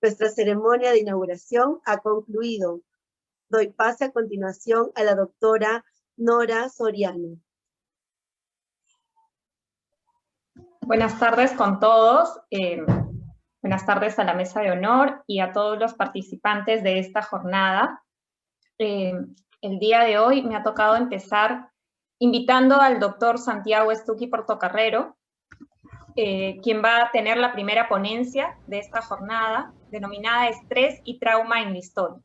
Nuestra ceremonia de inauguración ha concluido. Doy pase a continuación a la doctora Nora Soriano. Buenas tardes con todos. Buenas tardes a la mesa de honor y a todos los participantes de esta jornada. El día de hoy me ha tocado empezar invitando al doctor Santiago Stucchi Portocarrero, quien va a tener la primera ponencia de esta jornada, denominada Estrés y Trauma en la Historia.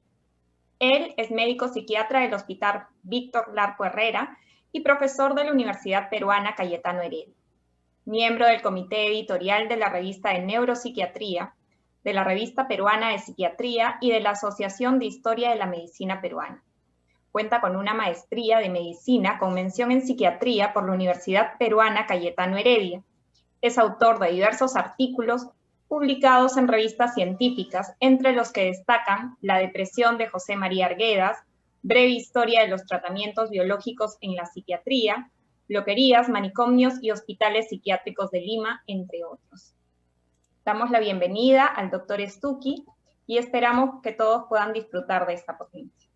Él es médico psiquiatra del Hospital Víctor Larco Herrera y profesor de la Universidad Peruana Cayetano Heredia. Miembro del comité editorial de la revista de Neuropsiquiatría, de la Revista Peruana de Psiquiatría y de la Asociación de Historia de la Medicina Peruana. Cuenta con una maestría de medicina con mención en psiquiatría por la Universidad Peruana Cayetano Heredia. Es autor de diversos artículos publicados en revistas científicas, entre los que destacan La depresión de José María Arguedas, Breve historia de los tratamientos biológicos en la psiquiatría, Loquerías, manicomios y hospitales psiquiátricos de Lima, entre otros. Damos la bienvenida al doctor Stucchi y esperamos que todos puedan disfrutar de esta ponencia.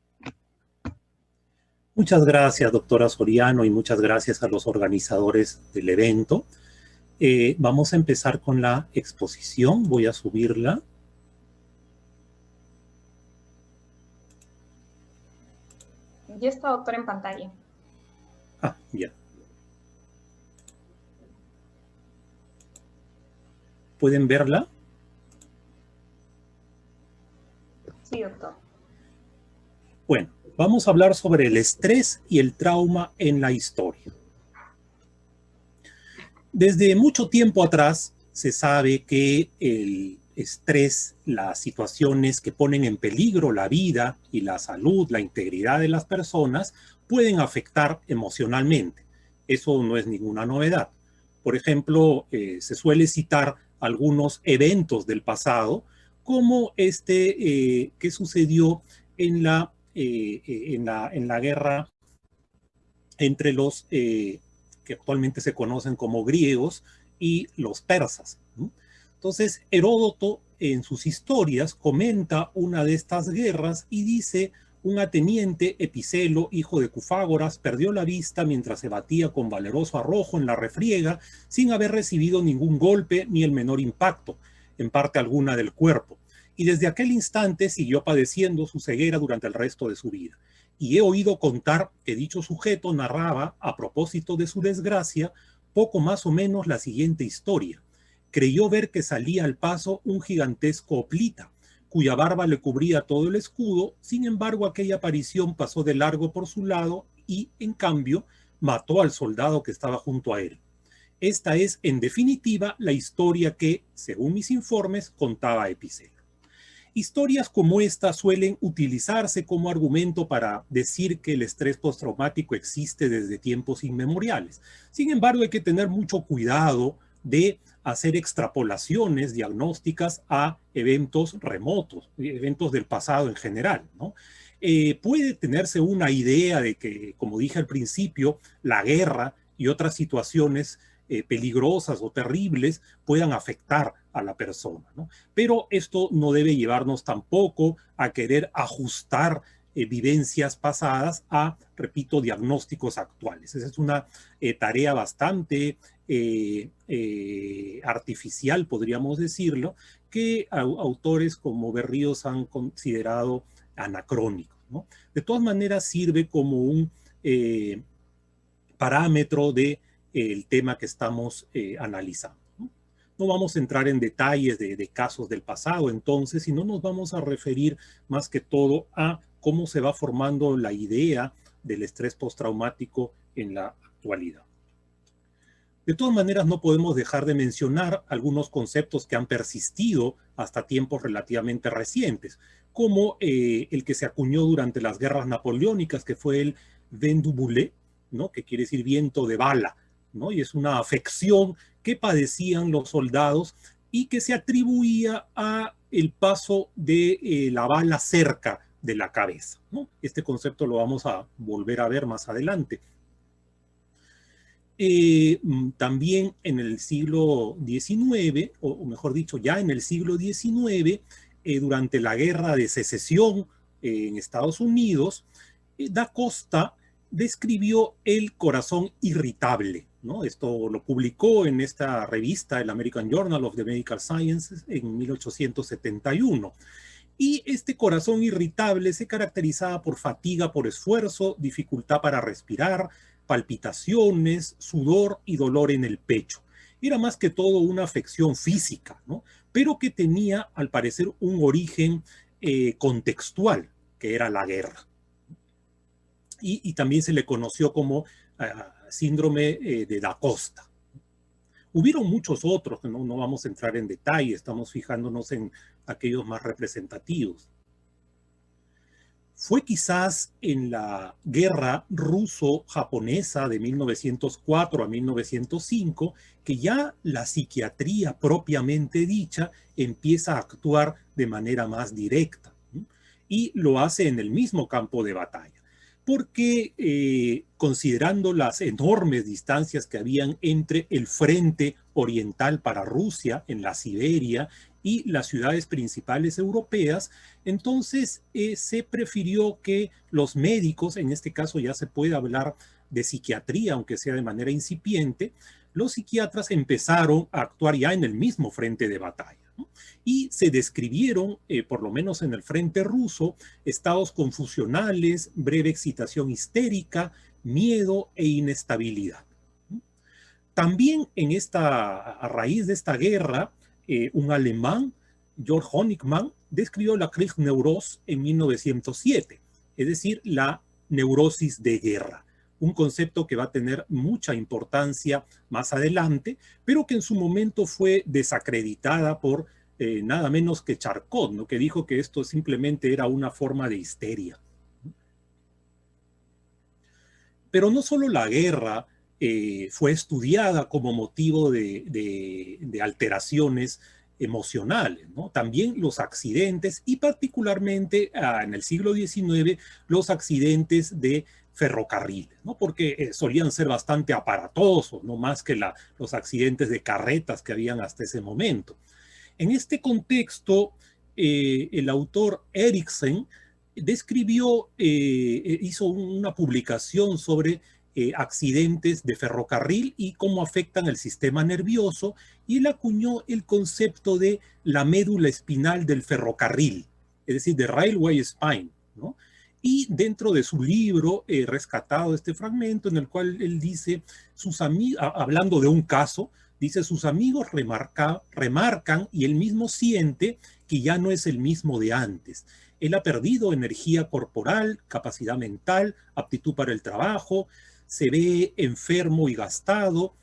Muchas gracias, doctora Soriano, y muchas gracias a los organizadores del evento. Vamos a empezar con la exposición. Voy a subirla. Ya está, doctor, en pantalla. Ah, ya. ¿Pueden verla? Sí, doctor. Bueno, vamos a hablar sobre el estrés y el trauma en la historia. Desde mucho tiempo atrás se sabe que el estrés, las situaciones que ponen en peligro la vida y la salud, la integridad de las personas, pueden afectar emocionalmente. Eso no es ninguna novedad. Por ejemplo, se suele citar algunos eventos del pasado, como que sucedió en la guerra entre los que actualmente se conocen como griegos y los persas, ¿no? Entonces, Heródoto en sus historias comenta una de estas guerras y dice: un ateniente, Epicelo, hijo de Cufágoras, perdió la vista mientras se batía con valeroso arrojo en la refriega, sin haber recibido ningún golpe ni el menor impacto, en parte alguna del cuerpo. Y desde aquel instante siguió padeciendo su ceguera durante el resto de su vida. Y he oído contar que dicho sujeto narraba, a propósito de su desgracia, poco más o menos la siguiente historia. Creyó ver que salía al paso un gigantesco hoplita, cuya barba le cubría todo el escudo. Sin embargo, aquella aparición pasó de largo por su lado y, en cambio, mató al soldado que estaba junto a él. Esta es, en definitiva, la historia que, según mis informes, contaba Epicelo. Historias como esta suelen utilizarse como argumento para decir que el estrés postraumático existe desde tiempos inmemoriales. Sin embargo, hay que tener mucho cuidado de hacer extrapolaciones diagnósticas a eventos remotos, eventos del pasado en general, ¿no? Puede tenerse una idea de que, como dije al principio, la guerra y otras situaciones peligrosas o terribles puedan afectar a la persona, ¿no? Pero esto no debe llevarnos tampoco a querer ajustar vivencias pasadas a, repito, diagnósticos actuales. Esa es una tarea bastante artificial, podríamos decirlo, que autores como Berríos han considerado anacrónico, ¿no? De todas maneras, sirve como un parámetro de el tema que estamos analizando, ¿no? No vamos a entrar en detalles de casos del pasado entonces, sino nos vamos a referir más que todo a cómo se va formando la idea del estrés postraumático en la actualidad. De todas maneras, no podemos dejar de mencionar algunos conceptos que han persistido hasta tiempos relativamente recientes, como el que se acuñó durante las guerras napoleónicas, que fue el vent du boulet, ¿no? Que quiere decir viento de bala, ¿no? Y es una afección que padecían los soldados y que se atribuía a el paso de la bala cerca de la cabeza, ¿no? Este concepto lo vamos a volver a ver más adelante. También en el siglo XIX, o mejor dicho, ya en el siglo XIX, durante la Guerra de Secesión en Estados Unidos, Da Costa describió el corazón irritable, ¿no? Esto lo publicó en esta revista, el American Journal of the Medical Sciences, en 1871. Y este corazón irritable se caracterizaba por fatiga por esfuerzo, dificultad para respirar, palpitaciones, sudor y dolor en el pecho. Era más que todo una afección física, ¿no? Pero que tenía, al parecer, un origen contextual, que era la guerra. Y también se le conoció como síndrome de Da Costa. Hubieron muchos otros, no vamos a entrar en detalle, estamos fijándonos en aquellos más representativos. Fue quizás en la guerra ruso-japonesa de 1904 a 1905 que ya la psiquiatría propiamente dicha empieza a actuar de manera más directa, ¿no? Y lo hace en el mismo campo de batalla, porque considerando las enormes distancias que habían entre el frente oriental para Rusia, en la Siberia, y las ciudades principales europeas, entonces se prefirió que los médicos, en este caso ya se puede hablar de psiquiatría, aunque sea de manera incipiente, los psiquiatras empezaron a actuar ya en el mismo frente de batalla, ¿no? Y se describieron, por lo menos en el frente ruso, estados confusionales, breve excitación histérica, miedo e inestabilidad. También a raíz de esta guerra, un alemán, Georg Honigmann, describió la Kriegsneurose en 1907, es decir, la neurosis de guerra, un concepto que va a tener mucha importancia más adelante, pero que en su momento fue desacreditada por nada menos que Charcot, ¿no? Que dijo que esto simplemente era una forma de histeria. Pero no solo la guerra fue estudiada como motivo de alteraciones emocionales, ¿no? También los accidentes y particularmente en el siglo XIX los accidentes de ferrocarriles, ¿no? Porque solían ser bastante aparatosos, no más que los accidentes de carretas que habían hasta ese momento. En este contexto, el autor Eriksen hizo una publicación sobre accidentes de ferrocarril y cómo afectan el sistema nervioso, y él acuñó el concepto de la médula espinal del ferrocarril, es decir, de railway spine, ¿no? Y dentro de su libro he rescatado este fragmento en el cual él dice, hablando de un caso, dice, sus amigos remarcan y él mismo siente que ya no es el mismo de antes. Él ha perdido energía corporal, capacidad mental, aptitud para el trabajo, se ve enfermo y gastado,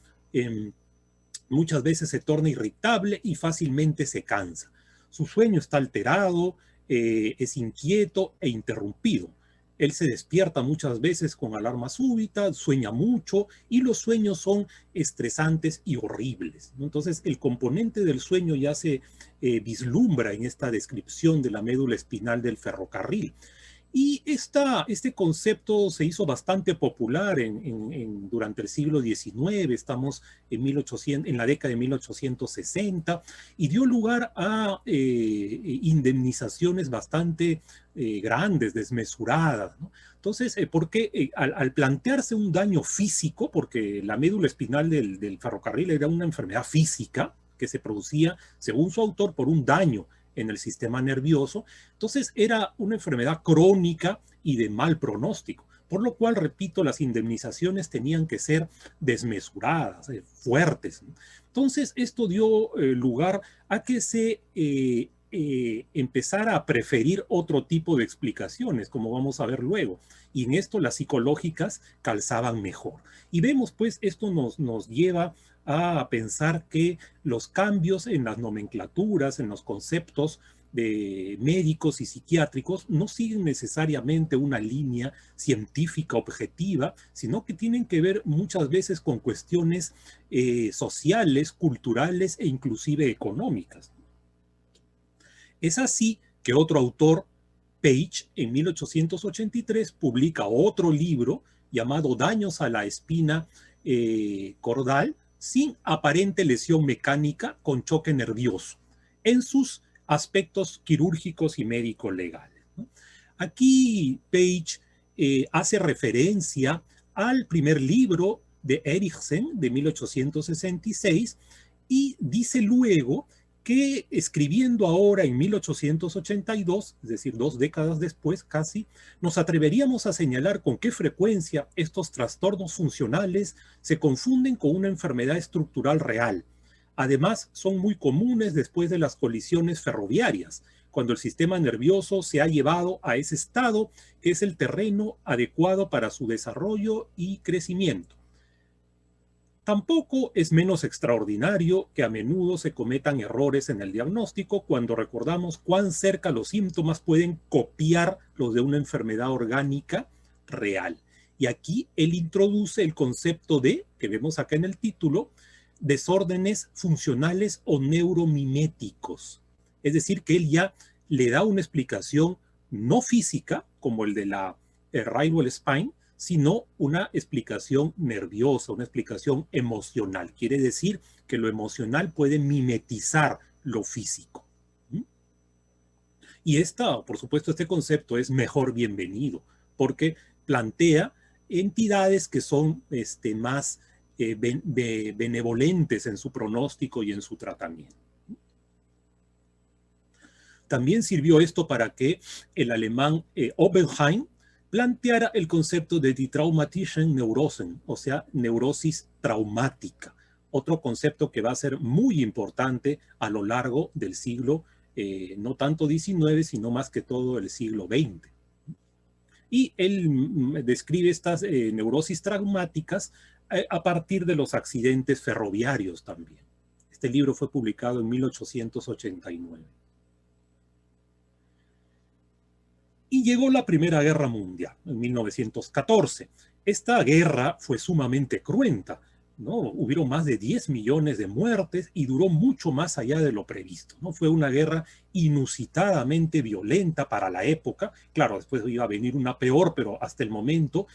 muchas veces se torna irritable y fácilmente se cansa. Su sueño está alterado, es inquieto e interrumpido. Él se despierta muchas veces con alarma súbita, sueña mucho y los sueños son estresantes y horribles, ¿no? Entonces el componente del sueño ya se vislumbra en esta descripción de la médula espinal del ferrocarril. Y este concepto se hizo bastante popular durante el siglo XIX, estamos en la década de 1860, y dio lugar a indemnizaciones bastante grandes, desmesuradas, ¿no? Entonces, porque al plantearse un daño físico, porque la médula espinal del ferrocarril era una enfermedad física que se producía, según su autor, por un daño en el sistema nervioso, entonces era una enfermedad crónica y de mal pronóstico, por lo cual, repito, las indemnizaciones tenían que ser desmesuradas, fuertes. Entonces esto dio lugar a que se empezara a preferir otro tipo de explicaciones, como vamos a ver luego, y en esto las psicológicas calzaban mejor. Y vemos pues, esto nos lleva a pensar que los cambios en las nomenclaturas, en los conceptos de médicos y psiquiátricos no siguen necesariamente una línea científica objetiva, sino que tienen que ver muchas veces con cuestiones sociales, culturales e inclusive económicas. Es así que otro autor, Page, en 1883 publica otro libro llamado Daños a la espina cordal sin aparente lesión mecánica con choque nervioso, en sus aspectos quirúrgicos y médico-legales, ¿no? Aquí Page hace referencia al primer libro de Eriksen de 1866 y dice luego que escribiendo ahora en 1882, es decir, 2 décadas después casi, nos atreveríamos a señalar con qué frecuencia estos trastornos funcionales se confunden con una enfermedad estructural real. Además, son muy comunes después de las colisiones ferroviarias, cuando el sistema nervioso se ha llevado a ese estado que es el terreno adecuado para su desarrollo y crecimiento. Tampoco es menos extraordinario que a menudo se cometan errores en el diagnóstico cuando recordamos cuán cerca los síntomas pueden copiar los de una enfermedad orgánica real. Y aquí él introduce el concepto de, que vemos acá en el título, desórdenes funcionales o neuromiméticos. Es decir, que él ya le da una explicación no física, como el de la Rayleigh-Spine, sino una explicación nerviosa, una explicación emocional. Quiere decir que lo emocional puede mimetizar lo físico. Y por supuesto, este concepto es mejor bienvenido, porque plantea entidades que son más benevolentes en su pronóstico y en su tratamiento. También sirvió esto para que el alemán Oppenheim planteara el concepto de die traumatischen Neurosen, o sea, neurosis traumática, otro concepto que va a ser muy importante a lo largo del siglo, no tanto XIX, sino más que todo el siglo XX. Y él describe estas neurosis traumáticas a partir de los accidentes ferroviarios también. Este libro fue publicado en 1889. Y llegó la Primera Guerra Mundial, en 1914. Esta guerra fue sumamente cruenta, ¿no? Hubieron más de 10 millones de muertes y duró mucho más allá de lo previsto, ¿no? Fue una guerra inusitadamente violenta para la época. Claro, después iba a venir una peor, pero hasta el momento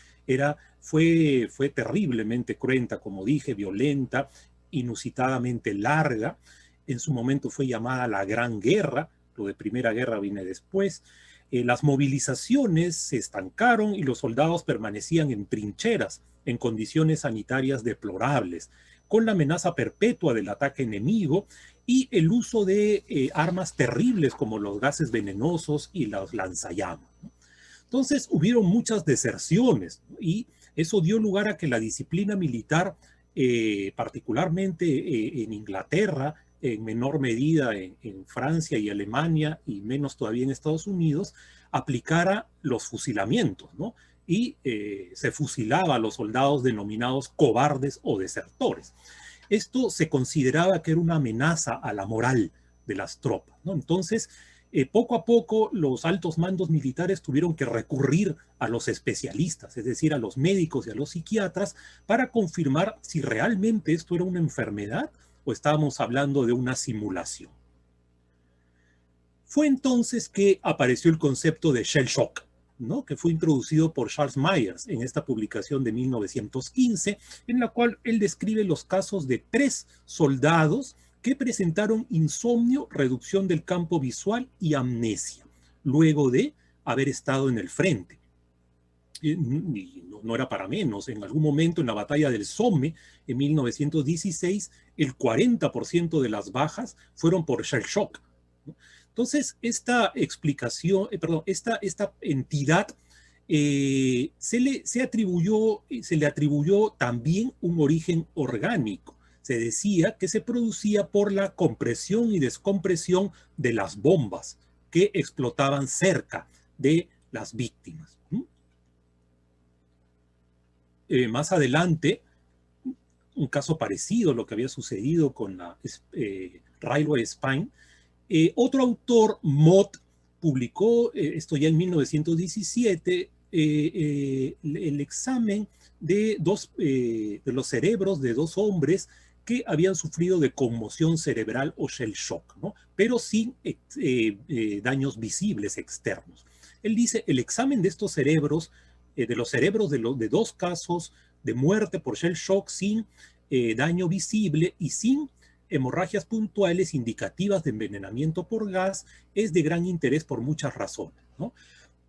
fue terriblemente cruenta, como dije, violenta, inusitadamente larga. En su momento fue llamada la Gran Guerra, lo de Primera Guerra viene después. Las movilizaciones se estancaron y los soldados permanecían en trincheras, en condiciones sanitarias deplorables, con la amenaza perpetua del ataque enemigo y el uso de armas terribles como los gases venenosos y los lanzallamas. Entonces hubieron muchas deserciones, ¿no? Y eso dio lugar a que la disciplina militar, particularmente en Inglaterra, en menor medida en Francia y Alemania y menos todavía en Estados Unidos, aplicara los fusilamientos, ¿no? Y se fusilaba a los soldados denominados cobardes o desertores. Esto se consideraba que era una amenaza a la moral de las tropas, ¿no? Entonces, poco a poco los altos mandos militares tuvieron que recurrir a los especialistas, es decir, a los médicos y a los psiquiatras, para confirmar si realmente esto era una enfermedad o estábamos hablando de una simulación. Fue entonces que apareció el concepto de shell shock, ¿no? Que fue introducido por Charles Myers en esta publicación de 1915, en la cual él describe los casos de 3 soldados que presentaron insomnio, reducción del campo visual y amnesia, luego de haber estado en el frente. Y no era para menos. En algún momento en la batalla del Somme, en 1916, el 40% de las bajas fueron por shell shock, ¿no? Entonces, esta explicación, esta entidad se le atribuyó también un origen orgánico. Se decía que se producía por la compresión y descompresión de las bombas que explotaban cerca de las víctimas. Más adelante, un caso parecido a lo que había sucedido con la Rayleigh-Spine, otro autor, Mott, publicó, esto ya en 1917, el examen de los cerebros de 2 hombres que habían sufrido de conmoción cerebral o shell shock, ¿no? Pero sin daños visibles externos. Él dice, el examen de estos cerebros, de los cerebros de 2 casos de muerte por shell shock sin daño visible y sin hemorragias puntuales indicativas de envenenamiento por gas es de gran interés por muchas razones, ¿no?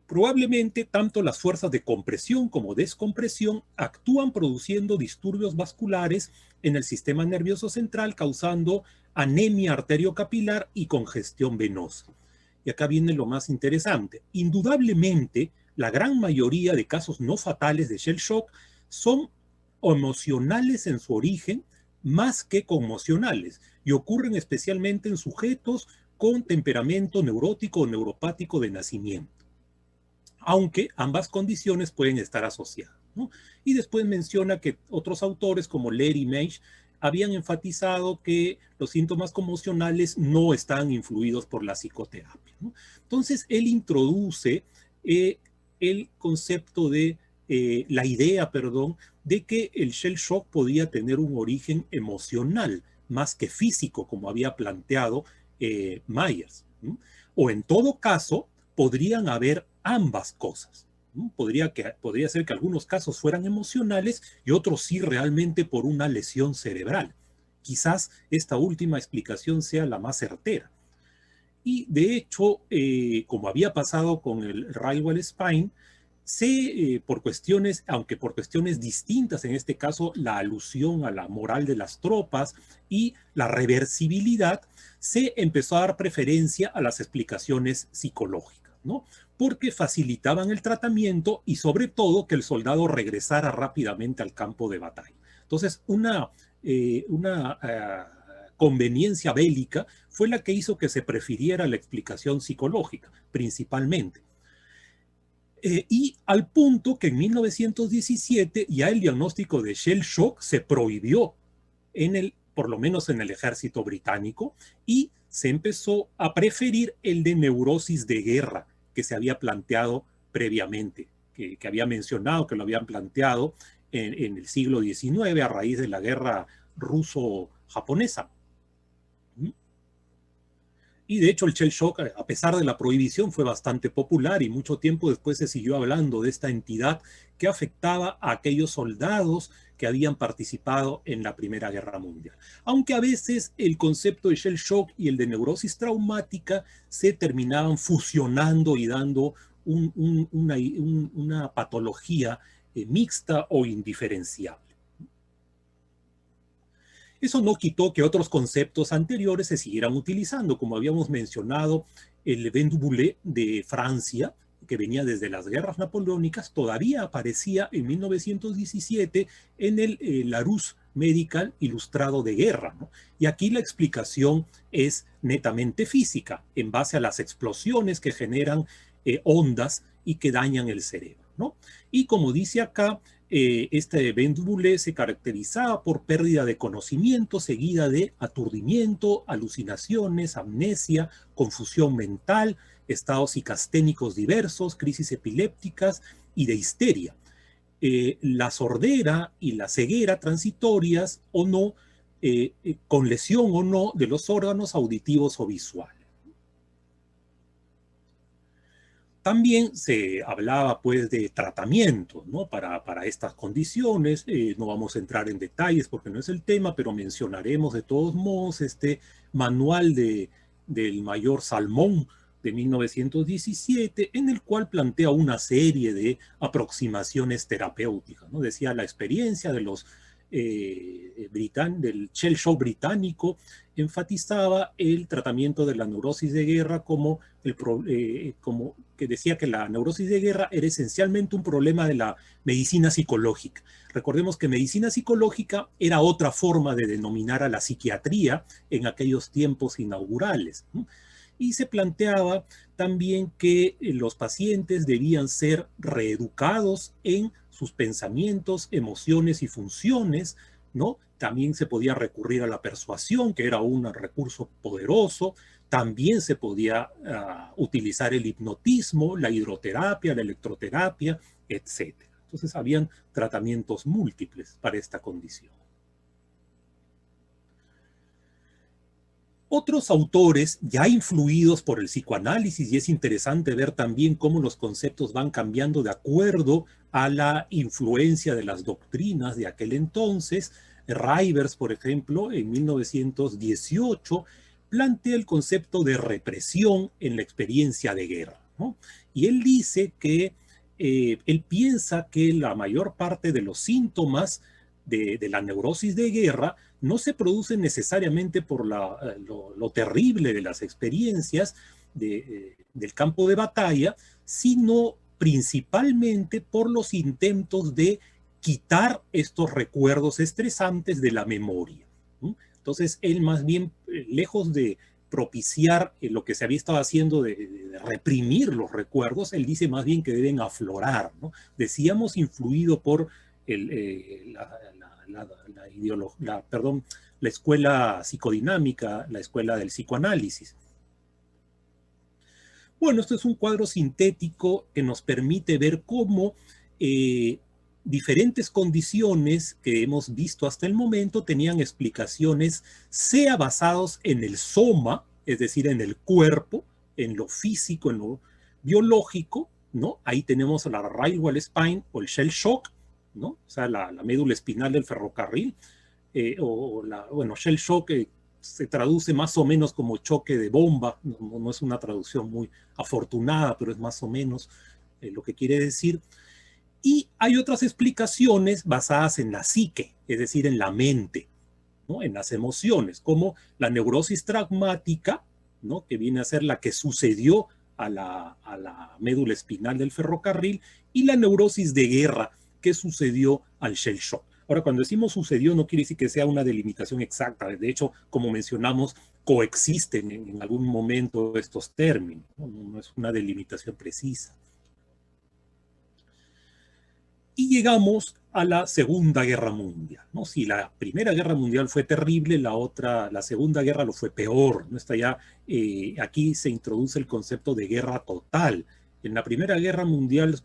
Probablemente tanto las fuerzas de compresión como descompresión actúan produciendo disturbios vasculares en el sistema nervioso central, causando anemia arteriocapilar y congestión venosa. Y acá viene lo más interesante. Indudablemente, la gran mayoría de casos no fatales de shell shock son emocionales en su origen más que conmocionales y ocurren especialmente en sujetos con temperamento neurótico o neuropático de nacimiento, aunque ambas condiciones pueden estar asociadas, ¿no? Y después menciona que otros autores como Lehr y Meisch habían enfatizado que los síntomas conmocionales no están influidos por la psicoterapia, ¿no? Entonces, él introduce el concepto de, la idea, perdón, de que el shell shock podía tener un origen emocional más que físico, como había planteado Myers, ¿no? O en todo caso, podrían haber ambas cosas, ¿no? Podría ser que algunos casos fueran emocionales y otros sí realmente por una lesión cerebral. Quizás esta última explicación sea la más certera. Y de hecho, como había pasado con el Raiwell Spine, por cuestiones, aunque por cuestiones distintas, en este caso la alusión a la moral de las tropas y la reversibilidad, se empezó a dar preferencia a las explicaciones psicológicas, ¿no? Porque facilitaban el tratamiento y sobre todo que el soldado regresara rápidamente al campo de batalla. Entonces, una conveniencia bélica fue la que hizo que se prefiriera la explicación psicológica, principalmente. Y al punto que en 1917 ya el diagnóstico de shell shock se prohibió, por lo menos en el ejército británico, y se empezó a preferir el de neurosis de guerra que se había planteado previamente, que había mencionado que lo habían planteado en el siglo XIX a raíz de la guerra ruso-japonesa. Y de hecho el shell shock, a pesar de la prohibición, fue bastante popular y mucho tiempo después se siguió hablando de esta entidad que afectaba a aquellos soldados que habían participado en la Primera Guerra Mundial. Aunque a veces el concepto de shell shock y el de neurosis traumática se terminaban fusionando y dando una patología mixta o indiferenciable. Eso no quitó que otros conceptos anteriores se siguieran utilizando, como habíamos mencionado, el vent boulé de Francia, que venía desde las guerras napoleónicas, todavía aparecía en 1917 en el Larousse Medical Ilustrado de Guerra, ¿no? Y aquí la explicación es netamente física, en base a las explosiones que generan ondas y que dañan el cerebro, ¿no? Y como dice acá, este vent boulé se caracterizaba por pérdida de conocimiento seguida de aturdimiento, alucinaciones, amnesia, confusión mental, estados psicasténicos diversos, crisis epilépticas y de histeria. La sordera y la ceguera transitorias o no, con lesión o no de los órganos auditivos o visuales. También se hablaba pues de tratamiento, ¿no? para estas condiciones. No vamos a entrar en detalles porque no es el tema, pero mencionaremos de todos modos este manual del mayor Salmón de 1917, en el cual plantea una serie de aproximaciones terapéuticas, ¿no? Decía la experiencia de los del shell shock británico enfatizaba el tratamiento de la neurosis de guerra como que decía que la neurosis de guerra era esencialmente un problema de la medicina psicológica. Recordemos que medicina psicológica era otra forma de denominar a la psiquiatría en aquellos tiempos inaugurales, ¿no? Y se planteaba también que los pacientes debían ser reeducados en sus pensamientos, emociones y funciones, ¿no? También se podía recurrir a la persuasión, que era un recurso poderoso. También se podía utilizar el hipnotismo, la hidroterapia, la electroterapia, etc. Entonces, habían tratamientos múltiples para esta condición. Otros autores ya influidos por el psicoanálisis, y es interesante ver también cómo los conceptos van cambiando de acuerdo a la influencia de las doctrinas de aquel entonces, Rivers, por ejemplo, en 1918, plantea el concepto de represión en la experiencia de guerra, ¿no? Y él dice que él piensa que la mayor parte de los síntomas de la neurosis de guerra no se producen necesariamente por lo terrible de las experiencias del campo de batalla, sino principalmente por los intentos de quitar estos recuerdos estresantes de la memoria. Entonces, él más bien, lejos de propiciar lo que se había estado haciendo de reprimir los recuerdos, él dice más bien que deben aflorar, ¿no? Decíamos influido por la escuela psicodinámica, la escuela del psicoanálisis. Bueno, esto es un cuadro sintético que nos permite ver cómo diferentes condiciones que hemos visto hasta el momento tenían explicaciones, sea basados en el soma, es decir, en el cuerpo, en lo físico, en lo biológico, ¿no? Ahí tenemos la railway spine o el shell shock, ¿no? O sea, la médula espinal del ferrocarril, shell shock se traduce más o menos como choque de bomba, no es una traducción muy afortunada, pero es más o menos lo que quiere decir. Y hay otras explicaciones basadas en la psique, es decir, en la mente, ¿no? En las emociones, como la neurosis traumática, ¿no? Que viene a ser la que sucedió a la médula espinal del ferrocarril, y la neurosis de guerra que sucedió al shell shock. Ahora, cuando decimos sucedió, no quiere decir que sea una delimitación exacta. De hecho, como mencionamos, coexisten en algún momento estos términos, ¿no? No es una delimitación precisa. Y llegamos a la Segunda Guerra Mundial, ¿no? Si la Primera Guerra Mundial fue terrible, la Segunda Guerra lo fue peor, ¿no? Aquí se introduce el concepto de guerra total. En la Primera Guerra Mundial,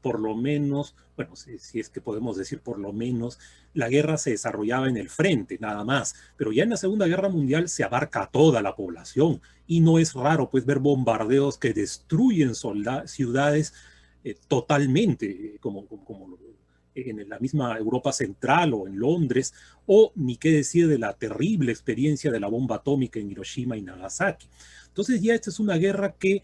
por lo menos, bueno, si es que podemos decir por lo menos, la guerra se desarrollaba en el frente, nada más. Pero ya en la Segunda Guerra Mundial se abarca a toda la población. Y no es raro, pues, ver bombardeos que destruyen ciudades totalmente, como en la misma Europa Central o en Londres, o ni qué decir de la terrible experiencia de la bomba atómica en Hiroshima y Nagasaki. Entonces ya esta es una guerra que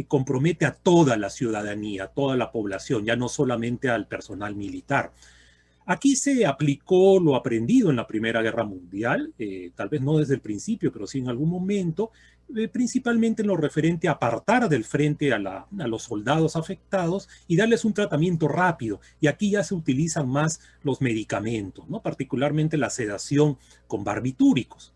compromete a toda la ciudadanía, a toda la población, ya no solamente al personal militar. Aquí se aplicó lo aprendido en la Primera Guerra Mundial, tal vez no desde el principio, pero sí en algún momento, principalmente en lo referente a apartar del frente a los soldados afectados y darles un tratamiento rápido. Y aquí ya se utilizan más los medicamentos, ¿no? Particularmente la sedación con barbitúricos.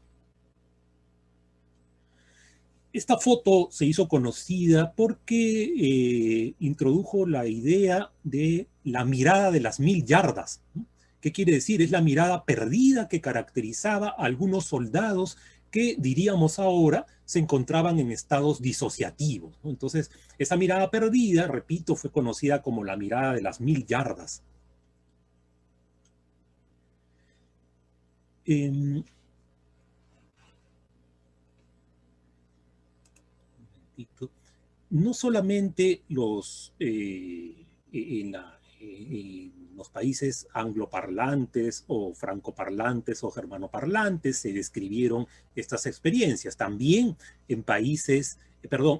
Esta foto se hizo conocida porque introdujo la idea de la mirada de las 1000 yardas. ¿Qué quiere decir? Es la mirada perdida que caracterizaba a algunos soldados que, diríamos ahora, se encontraban en estados disociativos, ¿no? Entonces, esa mirada perdida, repito, fue conocida como la mirada de las 1000 yardas. No solamente en los países angloparlantes o francoparlantes o germanoparlantes se describieron estas experiencias. También en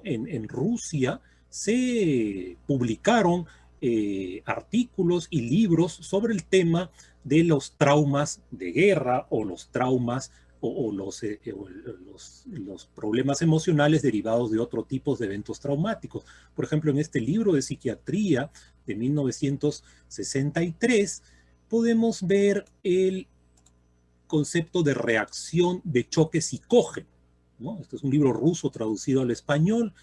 en Rusia se publicaron artículos y libros sobre el tema de los traumas de guerra o los traumas o los problemas emocionales derivados de otro tipo de eventos traumáticos. Por ejemplo, en este libro de psiquiatría de 1963 podemos ver el concepto de reacción de choque psicógeno, ¿no? Este es un libro ruso traducido al español,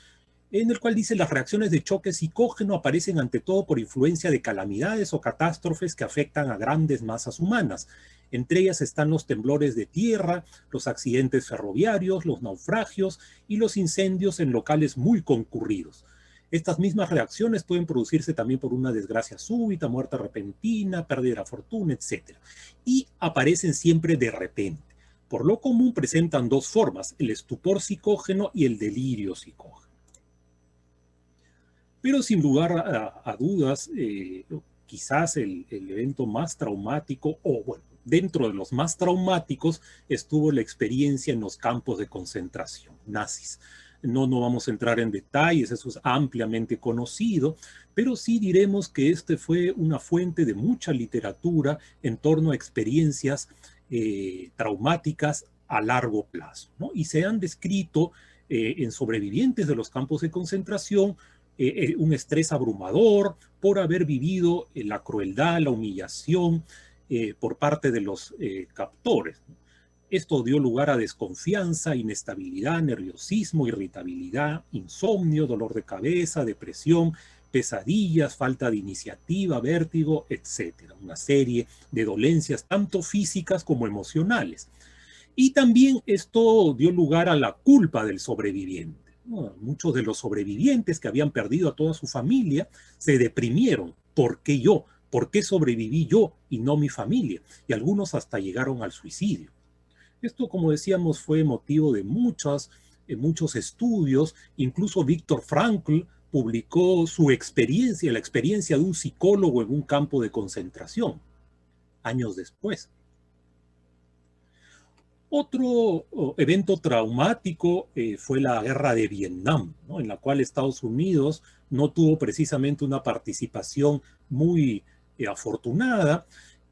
en el cual dice: las reacciones de choque psicógeno aparecen ante todo por influencia de calamidades o catástrofes que afectan a grandes masas humanas. Entre ellas están los temblores de tierra, los accidentes ferroviarios, los naufragios y los incendios en locales muy concurridos. Estas mismas reacciones pueden producirse también por una desgracia súbita, muerte repentina, pérdida de la fortuna, etc. Y aparecen siempre de repente. Por lo común presentan dos formas: el estupor psicógeno y el delirio psicógeno. Pero sin lugar a dudas, quizás el evento más traumático, o bueno, dentro de los más traumáticos estuvo la experiencia en los campos de concentración nazis. No vamos a entrar en detalles, eso es ampliamente conocido, pero sí diremos que este fue una fuente de mucha literatura en torno a experiencias traumáticas a largo plazo, ¿no? Y se han descrito en sobrevivientes de los campos de concentración un estrés abrumador por haber vivido la crueldad, la humillación por parte de los captores, ¿no? Esto dio lugar a desconfianza, inestabilidad, nerviosismo, irritabilidad, insomnio, dolor de cabeza, depresión, pesadillas, falta de iniciativa, vértigo, etc. Una serie de dolencias tanto físicas como emocionales. Y también esto dio lugar a la culpa del sobreviviente, ¿no? Muchos de los sobrevivientes que habían perdido a toda su familia se deprimieron. ¿Por qué yo? ¿Por qué sobreviví yo y no mi familia? Y algunos hasta llegaron al suicidio. Esto, como decíamos, fue motivo de muchos estudios. Incluso Viktor Frankl publicó su experiencia, la experiencia de un psicólogo en un campo de concentración, años después. Otro evento traumático fue la guerra de Vietnam, ¿no? En la cual Estados Unidos no tuvo precisamente una participación muy afortunada,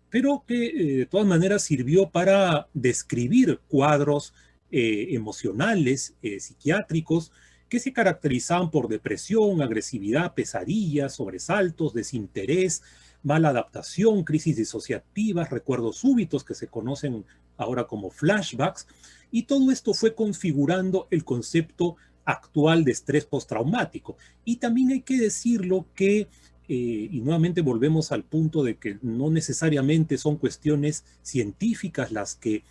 pero que de todas maneras sirvió para describir cuadros emocionales, psiquiátricos, que se caracterizaban por depresión, agresividad, pesadillas, sobresaltos, desinterés, mala adaptación, crisis disociativas, recuerdos súbitos que se conocen ahora como flashbacks, y todo esto fue configurando el concepto actual de estrés postraumático. Y también hay que decirlo que y nuevamente volvemos al punto de que no necesariamente son cuestiones científicas las que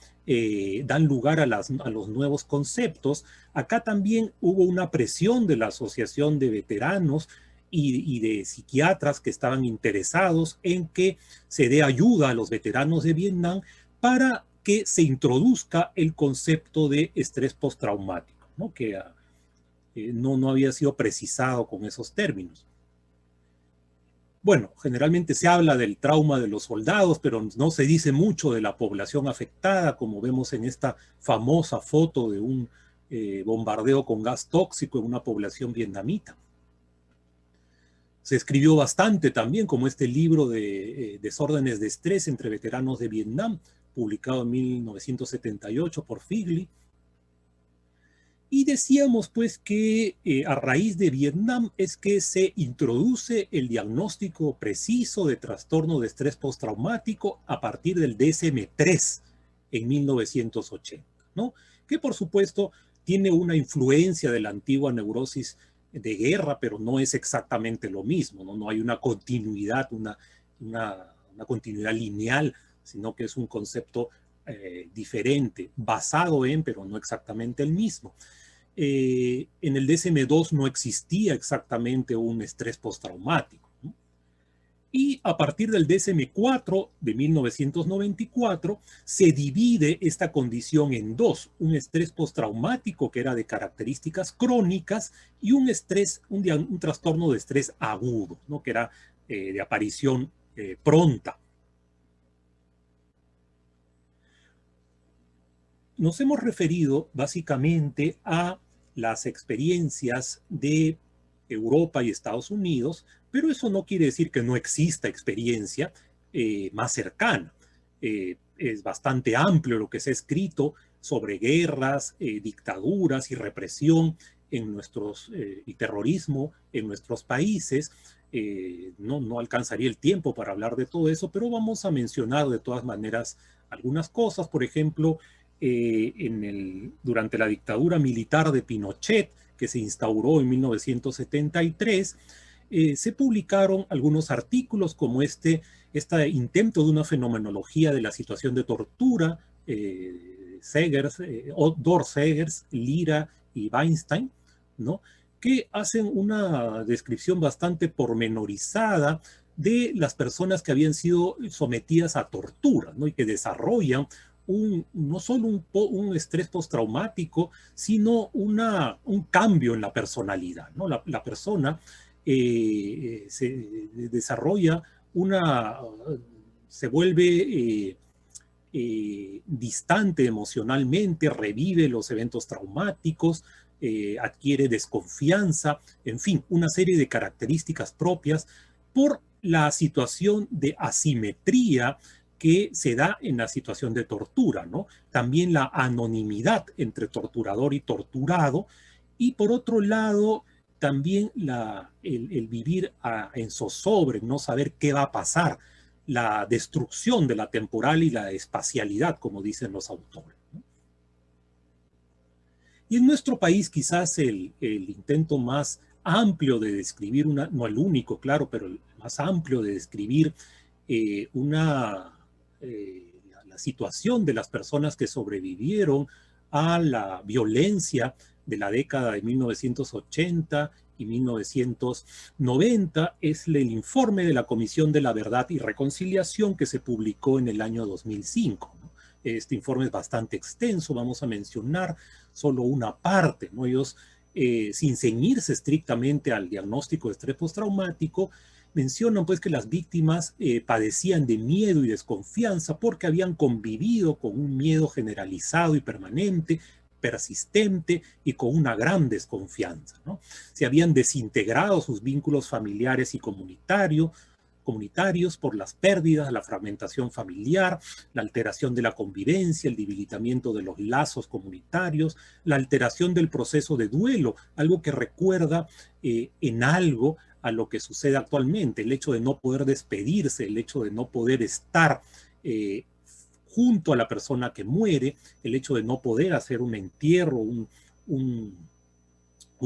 dan lugar a los nuevos conceptos. Acá también hubo una presión de la Asociación de Veteranos y de psiquiatras que estaban interesados en que se dé ayuda a los veteranos de Vietnam para que se introduzca el concepto de estrés postraumático, ¿no? Que no había sido precisado con esos términos. Bueno, generalmente se habla del trauma de los soldados, pero no se dice mucho de la población afectada, como vemos en esta famosa foto de un bombardeo con gas tóxico en una población vietnamita. Se escribió bastante también, como este libro de desórdenes de estrés entre veteranos de Vietnam, publicado en 1978 por Figley. Y decíamos pues que a raíz de Vietnam es que se introduce el diagnóstico preciso de trastorno de estrés postraumático a partir del DSM-3 en 1980, ¿no? Que por supuesto tiene una influencia de la antigua neurosis de guerra, pero no es exactamente lo mismo, ¿no? No hay una continuidad, una continuidad lineal, sino que es un concepto diferente, basado en, pero no exactamente el mismo. En el DSM-2 no existía exactamente un estrés postraumático, ¿no? Y a partir del DSM-4 de 1994 se divide esta condición en dos: un estrés postraumático que era de características crónicas y un trastorno de estrés agudo, ¿no? Que era de aparición pronta. Nos hemos referido básicamente a las experiencias de Europa y Estados Unidos, pero eso no quiere decir que no exista experiencia más cercana. Es bastante amplio lo que se ha escrito sobre guerras, dictaduras y represión y terrorismo en nuestros países. No alcanzaría el tiempo para hablar de todo eso, pero vamos a mencionar de todas maneras algunas cosas. Por ejemplo, durante la dictadura militar de Pinochet, que se instauró en 1973, se publicaron algunos artículos como este intento de una fenomenología de la situación de tortura, Dor Segers, Lira y Weinstein, ¿no? Que hacen una descripción bastante pormenorizada de las personas que habían sido sometidas a tortura, ¿no? Y que desarrollan no solo un estrés postraumático, sino un cambio en la personalidad, ¿no? La persona se desarrolla se vuelve distante emocionalmente, revive los eventos traumáticos, adquiere desconfianza, en fin, una serie de características propias por la situación de asimetría que se da en la situación de tortura, ¿no? También la anonimidad entre torturador y torturado, y por otro lado, también el vivir en zozobra, no saber qué va a pasar, la destrucción de la temporal y la espacialidad, como dicen los autores, ¿no? Y en nuestro país quizás el intento más amplio de describir no el único, claro, pero el más amplio de describir la situación de las personas que sobrevivieron a la violencia de la década de 1980 y 1990 es el informe de la Comisión de la Verdad y Reconciliación que se publicó en el año 2005, ¿no? Este informe es bastante extenso, vamos a mencionar solo una parte, ¿no? Ellos, sin ceñirse estrictamente al diagnóstico de estrés postraumático, mencionan pues que las víctimas padecían de miedo y desconfianza porque habían convivido con un miedo generalizado y permanente, persistente y con una gran desconfianza, ¿no? Se habían desintegrado sus vínculos familiares y comunitarios por las pérdidas, la fragmentación familiar, la alteración de la convivencia, el debilitamiento de los lazos comunitarios, la alteración del proceso de duelo, algo que recuerda en algo a lo que sucede actualmente, el hecho de no poder despedirse, el hecho de no poder estar junto a la persona que muere, el hecho de no poder hacer un entierro, un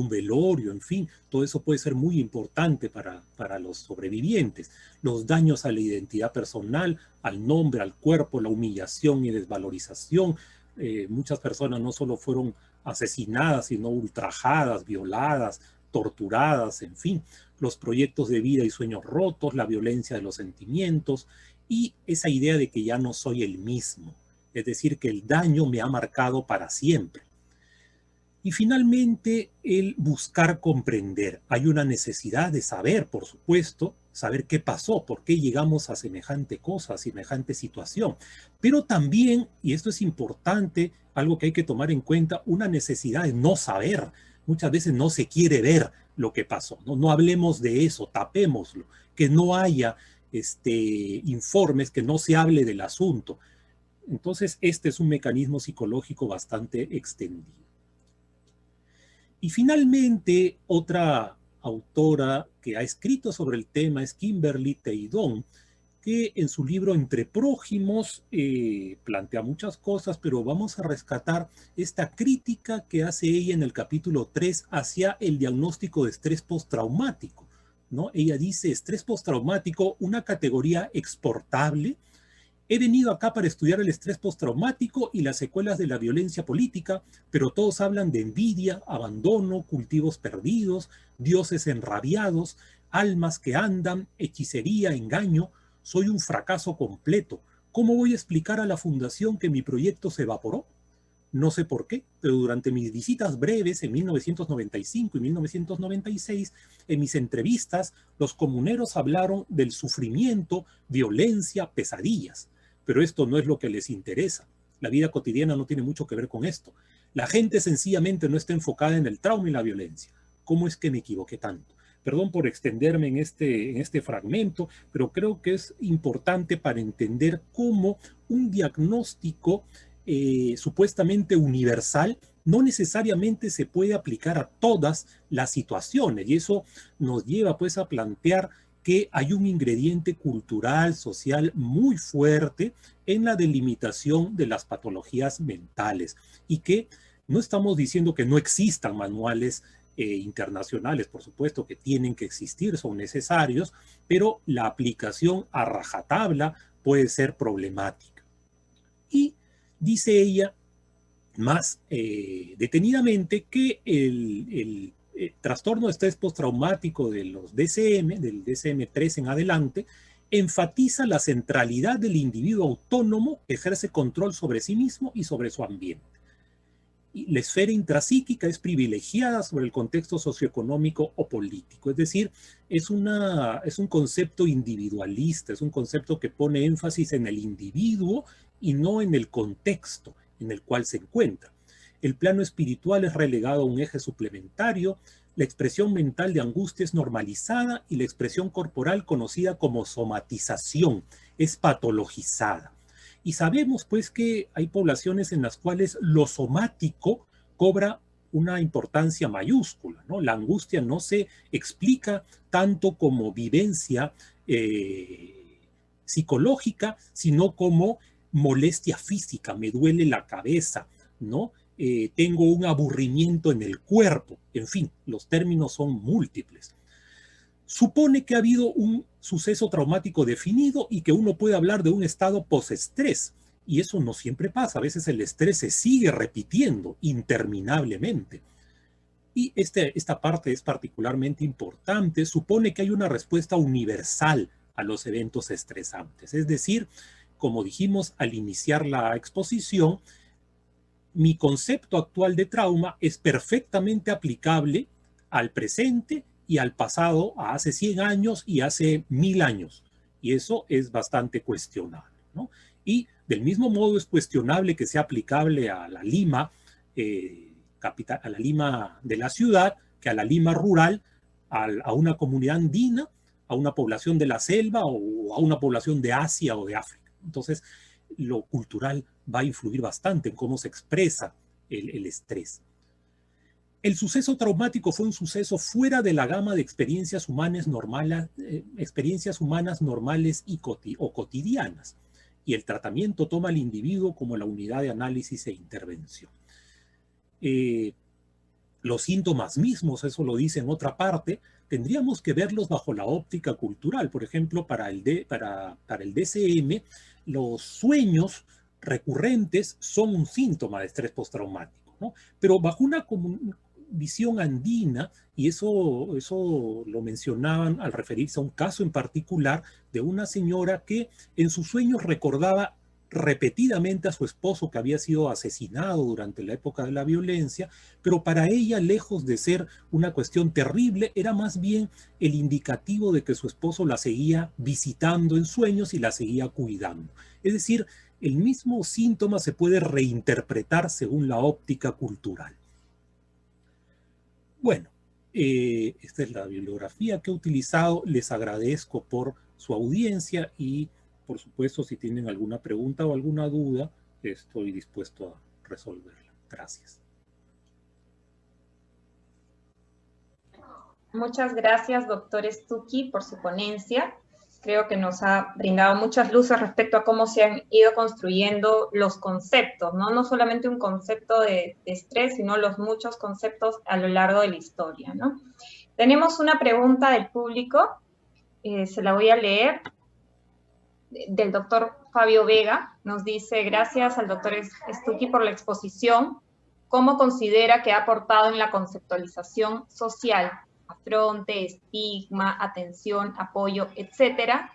velorio, en fin, todo eso puede ser muy importante para los sobrevivientes. Los daños a la identidad personal, al nombre, al cuerpo, la humillación y desvalorización. Muchas personas no solo fueron asesinadas, sino ultrajadas, violadas, torturadas, en fin, los proyectos de vida y sueños rotos, la violencia de los sentimientos y esa idea de que ya no soy el mismo, es decir, que el daño me ha marcado para siempre. Y finalmente, el buscar comprender. Hay una necesidad de saber, por supuesto, saber qué pasó, por qué llegamos a semejante cosa, a semejante situación. Pero también, y esto es importante, algo que hay que tomar en cuenta, una necesidad de no saber. Muchas veces no se quiere ver lo que pasó. No hablemos de eso, tapémoslo, que no haya informes, que no se hable del asunto. Entonces, este es un mecanismo psicológico bastante extendido. Y finalmente, otra autora que ha escrito sobre el tema es Kimberly Teidon, que en su libro Entre Prójimos plantea muchas cosas, pero vamos a rescatar esta crítica que hace ella en el capítulo 3 hacia el diagnóstico de estrés postraumático, ¿no? Ella dice, estrés postraumático, una categoría exportable. He venido acá para estudiar el estrés postraumático y las secuelas de la violencia política, pero todos hablan de envidia, abandono, cultivos perdidos, dioses enrabiados, almas que andan, hechicería, engaño. Soy un fracaso completo. ¿Cómo voy a explicar a la fundación que mi proyecto se evaporó? No sé por qué, pero durante mis visitas breves en 1995 y 1996, en mis entrevistas, los comuneros hablaron del sufrimiento, violencia, pesadillas. Pero esto no es lo que les interesa. La vida cotidiana no tiene mucho que ver con esto. La gente sencillamente no está enfocada en el trauma y la violencia. ¿Cómo es que me equivoqué tanto? Perdón por extenderme en este fragmento, pero creo que es importante para entender cómo un diagnóstico supuestamente universal no necesariamente se puede aplicar a todas las situaciones. Y eso nos lleva pues a plantear que hay un ingrediente cultural, social muy fuerte en la delimitación de las patologías mentales y que no estamos diciendo que no existan manuales internacionales, por supuesto que tienen que existir, son necesarios, pero la aplicación a rajatabla puede ser problemática. Y dice ella más detenidamente que el trastorno de estrés postraumático de los DSM, del DSM-3 en adelante, enfatiza la centralidad del individuo autónomo que ejerce control sobre sí mismo y sobre su ambiente. Y la esfera intrapsíquica es privilegiada sobre el contexto socioeconómico o político, es decir, es un concepto individualista, es un concepto que pone énfasis en el individuo y no en el contexto en el cual se encuentra. El plano espiritual es relegado a un eje suplementario, la expresión mental de angustia es normalizada y la expresión corporal, conocida como somatización, es patologizada. Y sabemos pues que hay poblaciones en las cuales lo somático cobra una importancia mayúscula, ¿no? La angustia no se explica tanto como vivencia psicológica, sino como molestia física, me duele la cabeza, ¿no? Tengo un aburrimiento en el cuerpo, en fin, los términos son múltiples. Supone que ha habido un suceso traumático definido y que uno puede hablar de un estado postestrés, y eso no siempre pasa, a veces el estrés se sigue repitiendo interminablemente. Y esta parte es particularmente importante, supone que hay una respuesta universal a los eventos estresantes, es decir, como dijimos al iniciar la exposición, mi concepto actual de trauma es perfectamente aplicable al presente y al pasado, a hace 100 años y hace 1000 años. Y eso es bastante cuestionable, ¿no? Y del mismo modo es cuestionable que sea aplicable a la Lima, a la Lima de la ciudad, que a la Lima rural, a una comunidad andina, a una población de la selva o a una población de Asia o de África. Entonces, lo cultural va a influir bastante en cómo se expresa el estrés. El suceso traumático fue un suceso fuera de la gama de experiencias humanas normales o cotidianas, y el tratamiento toma al individuo como la unidad de análisis e intervención. Los síntomas mismos, eso lo dice en otra parte, tendríamos que verlos bajo la óptica cultural. Por ejemplo, para el DSM, los sueños recurrentes son un síntoma de estrés postraumático, ¿no? Pero bajo una visión andina, y eso lo mencionaban al referirse a un caso en particular de una señora que en sus sueños recordaba repetidamente a su esposo que había sido asesinado durante la época de la violencia, pero para ella, lejos de ser una cuestión terrible, era más bien el indicativo de que su esposo la seguía visitando en sueños y la seguía cuidando. Es decir, el mismo síntoma se puede reinterpretar según la óptica cultural. Bueno, esta es la bibliografía que he utilizado. Les agradezco por su audiencia y, por supuesto, si tienen alguna pregunta o alguna duda, estoy dispuesto a resolverla. Gracias. Muchas gracias, doctor Stucchi, por su ponencia. Creo que nos ha brindado muchas luces respecto a cómo se han ido construyendo los conceptos, ¿no? No solamente un concepto de estrés, sino los muchos conceptos a lo largo de la historia, ¿no? Tenemos una pregunta del público, se la voy a leer, del doctor Fabio Vega. Nos dice: gracias al doctor Stucchi por la exposición. ¿Cómo considera que ha aportado en la conceptualización social, afronte, estigma, atención, apoyo, etcétera,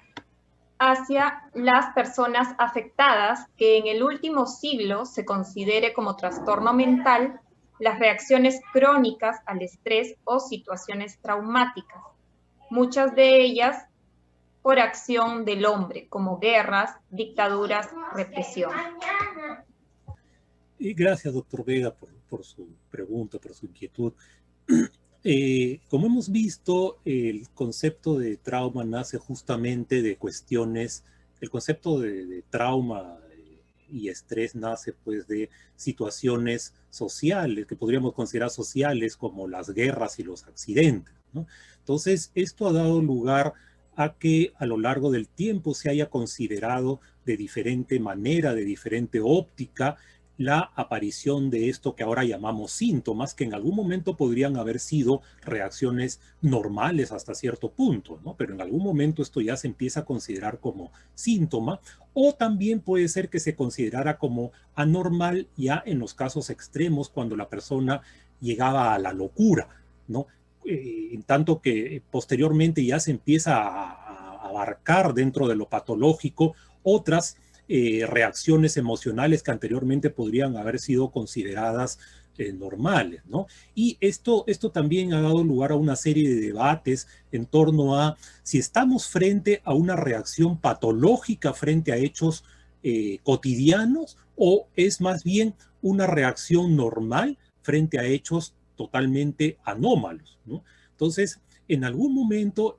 hacia las personas afectadas que en el último siglo se considere como trastorno mental las reacciones crónicas al estrés o situaciones traumáticas, muchas de ellas por acción del hombre, como guerras, dictaduras, represión? Y gracias, doctor Vega, por su pregunta, por su inquietud. Como hemos visto, el concepto de trauma nace justamente de cuestiones, el concepto de trauma y estrés nace pues de situaciones sociales, que podríamos considerar sociales, como las guerras y los accidentes, ¿no? Entonces, esto ha dado lugar a que a lo largo del tiempo se haya considerado de diferente manera, de diferente óptica, la aparición de esto que ahora llamamos síntomas, que en algún momento podrían haber sido reacciones normales hasta cierto punto, ¿no? Pero en algún momento esto ya se empieza a considerar como síntoma, o también puede ser que se considerara como anormal ya en los casos extremos, cuando la persona llegaba a la locura, ¿no? En tanto que posteriormente ya se empieza a abarcar dentro de lo patológico otras reacciones emocionales que anteriormente podrían haber sido consideradas normales, ¿no? Y esto también ha dado lugar a una serie de debates en torno a si estamos frente a una reacción patológica frente a hechos cotidianos o es más bien una reacción normal frente a hechos totalmente anómalos, ¿no? Entonces, en algún momento,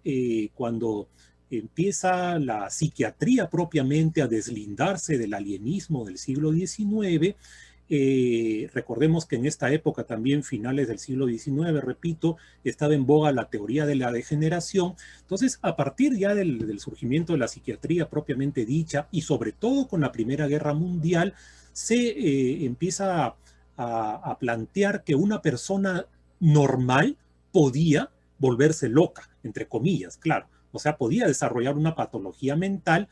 cuando empieza la psiquiatría propiamente a deslindarse del alienismo del siglo XIX, recordemos que en esta época también, finales del siglo XIX, repito, estaba en boga la teoría de la degeneración. Entonces, a partir ya del surgimiento de la psiquiatría propiamente dicha, y sobre todo con la Primera Guerra Mundial, se empieza a plantear que una persona normal podía volverse loca, entre comillas, claro. O sea, podía desarrollar una patología mental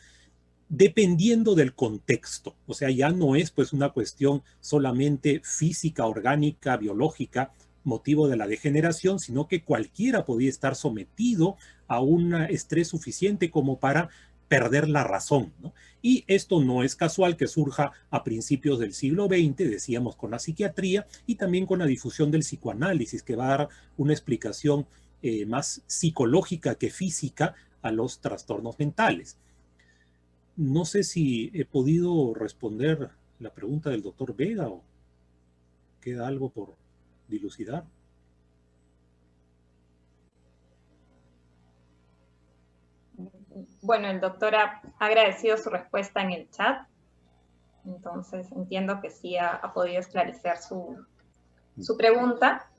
dependiendo del contexto. O sea, ya no es pues una cuestión solamente física, orgánica, biológica, motivo de la degeneración, sino que cualquiera podía estar sometido a un estrés suficiente como para perder la razón, ¿no? Y esto no es casual que surja a principios del siglo XX, decíamos, con la psiquiatría y también con la difusión del psicoanálisis, que va a dar una explicación más psicológica que física a los trastornos mentales. No sé si he podido responder la pregunta del doctor Vega o queda algo por dilucidar. Bueno, el doctor ha agradecido su respuesta en el chat, entonces entiendo que sí ha podido esclarecer su pregunta.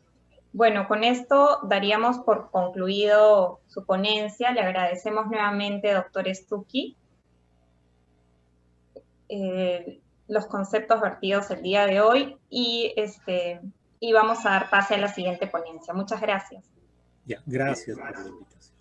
Bueno, con esto daríamos por concluido su ponencia. Le agradecemos nuevamente, doctor Stucky, los conceptos vertidos el día de hoy y vamos a dar pase a la siguiente ponencia. Muchas gracias. Ya, gracias por la invitación.